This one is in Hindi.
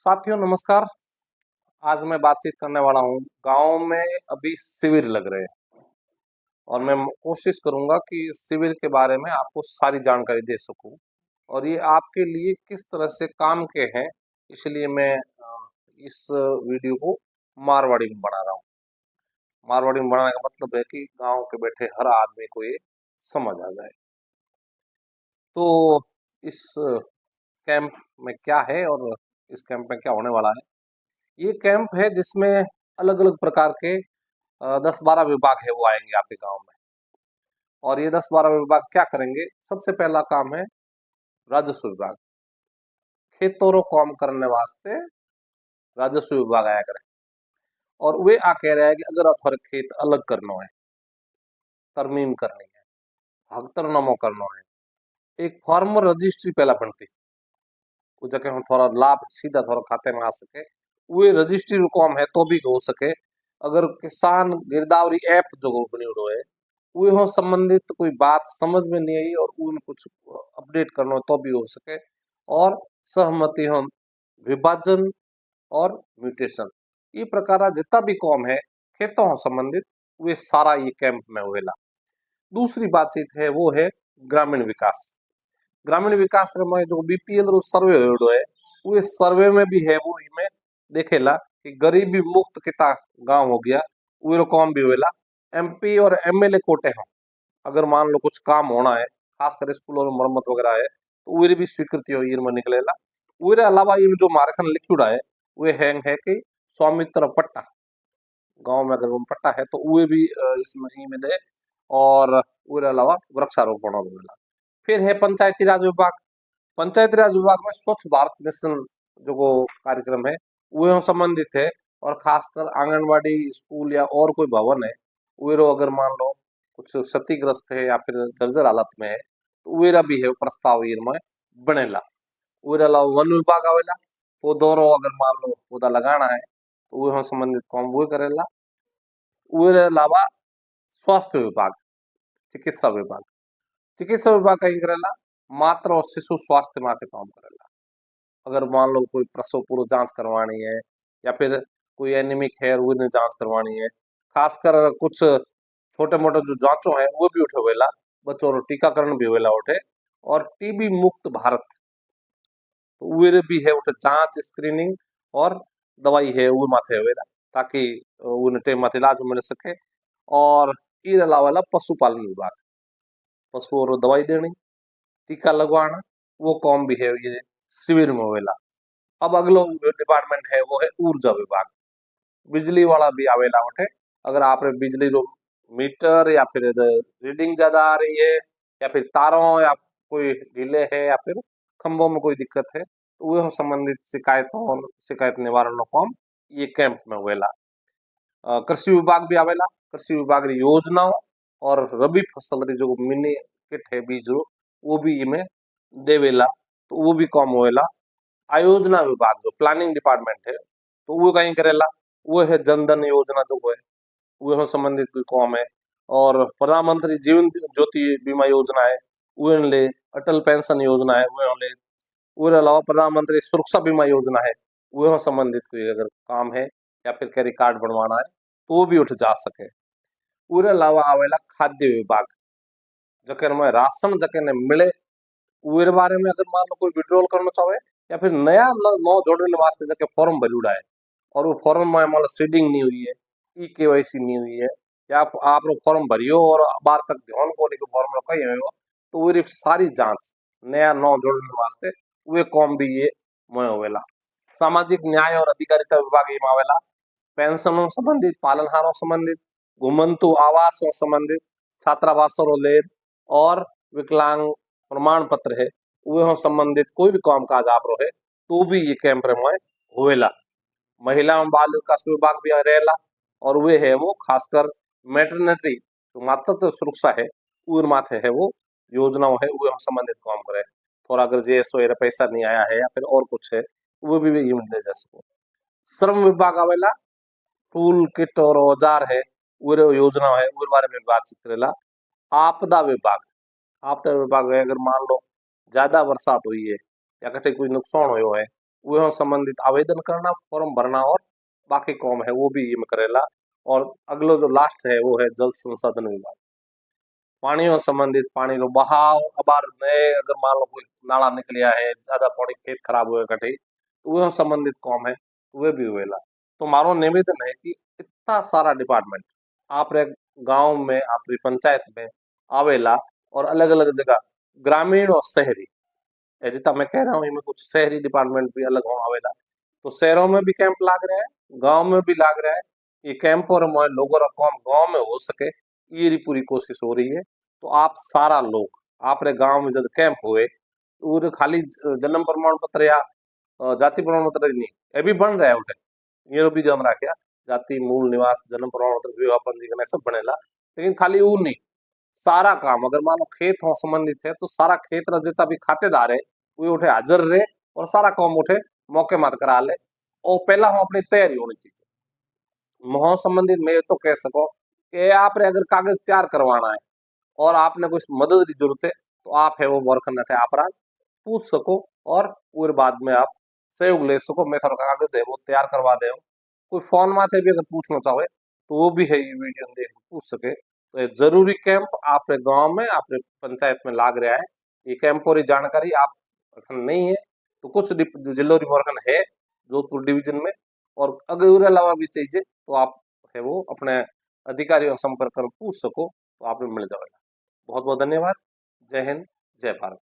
साथियों नमस्कार। आज मैं बातचीत करने वाला हूँ। गांव में अभी शिविर लग रहे हैं और मैं कोशिश करूंगा कि शिविर के बारे में आपको सारी जानकारी दे सकूं और ये आपके लिए किस तरह से काम के हैं। इसलिए मैं इस वीडियो को मारवाड़ी में बना रहा हूँ। मारवाड़ी में बनाने का मतलब है कि गांव के बैठे हर आदमी को ये समझ आ जाए। तो इस कैंप में क्या है और इस कैंप में क्या होने वाला है। ये कैंप है जिसमें अलग अलग प्रकार के 10-12 विभाग है वो आएंगे आपके गांव में। और ये 10-12 विभाग क्या करेंगे। सबसे पहला काम है राजस्व विभाग। खेतों रो काम करने वास्ते राजस्व विभाग आया करे और वे आ कह रहे हैं कि अगर अथोर खेत अलग करना है, तरमीम करनी है, हकतरनामो करना है, एक फार्मर रजिस्ट्री पहला बनती वो जगह हम थोड़ा लाभ सीधा थोड़ा खाते में आ सके। वे रजिस्ट्री रो काम है तो भी हो सके। अगर किसान गिरदावरी ऐप जो बनी है वे हो संबंधित कोई बात समझ में नहीं आई और उन कुछ अपडेट करना हो तो भी हो सके। और सहमति हो, विभाजन और म्यूटेशन, ये प्रकार जितना भी काम है खेतों से संबंधित वे सारा ये कैंप में हुएला। दूसरी बातचीत है वो है ग्रामीण विकास। ग्रामीण विकास में जो बीपीएल रो सर्वे होड़ो है वो सर्वे में भी है वो इनमें देखेला कि गरीबी मुक्त किता गांव हो गया वो रो काम भी हुएला। एमपी और एमएलए कोटे हो, अगर मान लो कुछ काम होना है खासकर स्कूलों में मरम्मत वगैरह है तो वे भी स्वीकृति हो इनमें निकलेला। उसके अलावा ये जो मारखन लिखुड़ा है वे हैंग है कि स्वामित्व पट्टा गांव में अगर पट्टा है तो वे भी इसमें ही में दे। और उसके अलावा वृक्षारोपण होगा। फिर है पंचायती राज विभाग। पंचायती राज विभाग में स्वच्छ भारत मिशन जो को कार्यक्रम है वो संबंधित है। और खासकर आंगनवाड़ी स्कूल या और कोई भवन है वे अगर मान लो कुछ क्षतिग्रस्त है या फिर जर्जर हालत में है तो वेरा भी है प्रस्ताव इनमें बनेला। उसके अलावा वन विभाग आवेला। पौधों रो अगर मान लो पौधा लगाना है तो वो संबंधित काम वो करेला। उसके अलावा स्वास्थ्य विभाग, चिकित्सा विभाग। चिकित्सा विभाग कहीं करेला मात्र और शिशु स्वास्थ्य माथे काम करेला। अगर मान लो कोई प्रसव पूर्व जांच करवानी है या फिर कोई एनीमिक है उन्हें जांच करवानी है, खासकर कुछ छोटे मोटे जो जांचों है वो भी उठे हुएला। बच्चों रो टीकाकरण भी हुएला उठे। और टीबी मुक्त भारत तो वे भी है उठे जांच स्क्रीनिंग और दवाई है वो माथे हुएला ताकि उन्हें टाइम माथे इलाज मिल सके। और इन अलावा पशुपालन विभाग, पशुओं रो दवाई देनी, टीका लगवाना, वो काम भी है ये शिविर में हुएला। अब अगलो डिपार्टमेंट है वो है ऊर्जा विभाग। बिजली वाला भी आवेला उठे। अगर आप बिजली रो मीटर या फिर रीडिंग ज्यादा आ रही है या फिर तारों या कोई ढीले है या फिर खंभों में कोई दिक्कत है तो वो संबंधित शिकायतों शिकायत निवारण नो काम ये कैंप में हुएला। कृषि विभाग भी आवेला। कृषि विभाग री योजनाओं और रबी फसल री जो मिनी किट है बीज रो वो भी इनमें देवेला तो वो भी काम होएला। आयोजना विभाग जो प्लानिंग डिपार्टमेंट है तो वो कहीं करेला। वो है जन धन योजना जो है वो संबंधित कोई काम है। और प्रधानमंत्री जीवन ज्योति बीमा योजना है वो ले, अटल पेंशन योजना है वो ले, उसके अलावा प्रधानमंत्री सुरक्षा बीमा योजना है वो संबंधित कोई अगर काम है या फिर क्रेडिट कार्ड बनवाना है तो वो भी उठ जा सके। उसके अलावा आवेला खाद्य विभाग, जकर में राशन जके ने मिले उसके बारे में अगर मान लो कोई विड्रॉल करना चाहे या फिर नया नौ जोड़ने वास्ते जके फॉर्म भरूड़ा है और वो फॉर्म में मान लो सीडिंग नहीं हुई है, ई केवाईसी नहीं हुई है या आप लोग फॉर्म भरियो और बार तक ध्यान को लेकर फॉर्म कहीं हो तो वो सारी जांच नया नौ जोड़ने वास्ते वे कॉम भी ये मैं होवेला। सामाजिक न्याय और अधिकारिता विभाग ये आवेला। पेंशनों संबंधित, पालनहारों संबंधित, घुमंतु आवासों संबंधित, छात्रावासों ले और विकलांग प्रमाण पत्र है वो संबंधित कोई भी काम काज आप रहे तो भी ये कैंप में होवेला। महिला एवं बाल विकास विभाग भी रहेला और वे है वो खासकर मैटरनिटी जो मातृत्व सुरक्षा है उर माथे है वो योजनाओं है वो संबंधित काम करे। थोड़ा अगर जेएसओ पैसा नहीं आया है या फिर और कुछ है वो भी ये मिल जा सको। श्रम विभाग आवेला, टूल किट और औजार है वो योजना है वो बारे में बातचीत करेला। आपदा विभाग, आपदा विभाग है अगर मान लो ज्यादा बरसात हुई है या कटे कोई नुकसान हुआ है वो संबंधित आवेदन करना, फॉर्म भरना और बाकी काम है वो भी ये में करेला। और अगलो जो लास्ट है वो है जल संसाधन विभाग। पानी और संबंधित पानी रो बहाव अबार नए अगर मान लो कोई नाला निकलिया है, ज्यादा पानी खेत खराब हुए कटे, तो वो संबंधित काम है वे भी हुएला। तो मारो निवेदन है कि इतना सारा डिपार्टमेंट आप रे गांव में आपरी पंचायत में आवेला और अलग अलग जगह ग्रामीण और शहरी है, जितना मैं कह रहा हूँ इनमें कुछ शहरी डिपार्टमेंट भी अलग हो आवेला। तो शहरों में भी कैंप लाग रहा है, गांव में भी लाग रहा है। ये कैंप और लोगों का काम गांव में हो सके ये पूरी कोशिश हो रही है। तो आप सारा लोग आप रे गांव में जब कैंप हुए तो खाली जन्म प्रमाण पत्र या जाति प्रमाण पत्र ही नहीं, ये भी बन रहा है उठे, ये भी ध्यान रखिया। जाति मूल निवास जन्म प्रमाण पत्र विवाह पंजीकरण सब बनेला। लेकिन खाली वो नहीं, सारा काम अगर मानो खेत हो संबंधित है तो सारा खेत रा जितना भी खातेदार है वो उठे हाजिर रहे और सारा काम उठे मौके मात करा ले। और पहला हम अपनी तैयारी होनी चाहिए। मोह संबंधित मैं तो कह सको कि आप रे अगर कागज तैयार करवाना है और आपने कोई मदद की जरूरत है तो आप है वो वर्क नटे आप पूछ सको और पूरे बाद में आप सहयोग ले सको। मैं थोड़ा कागज है वो तैयार करवा दे। कोई फोन माथे भी अगर पूछना चाहे तो वो भी है ये वीडियो देख पूछ सके। तो एक जरूरी कैंप आपके गांव में आपके पंचायत में लाग रहा है। ये कैंप और जानकारी आप नहीं है तो कुछ जिलों रिमोर्कन है जोधपुर डिवीजन में। और अगर उसके अलावा भी चाहिए तो आप है वो अपने अधिकारियों से संपर्क कर पूछ सको तो आप मिल जाएगा। बहुत बहुत धन्यवाद। जय हिंद, जय भारत।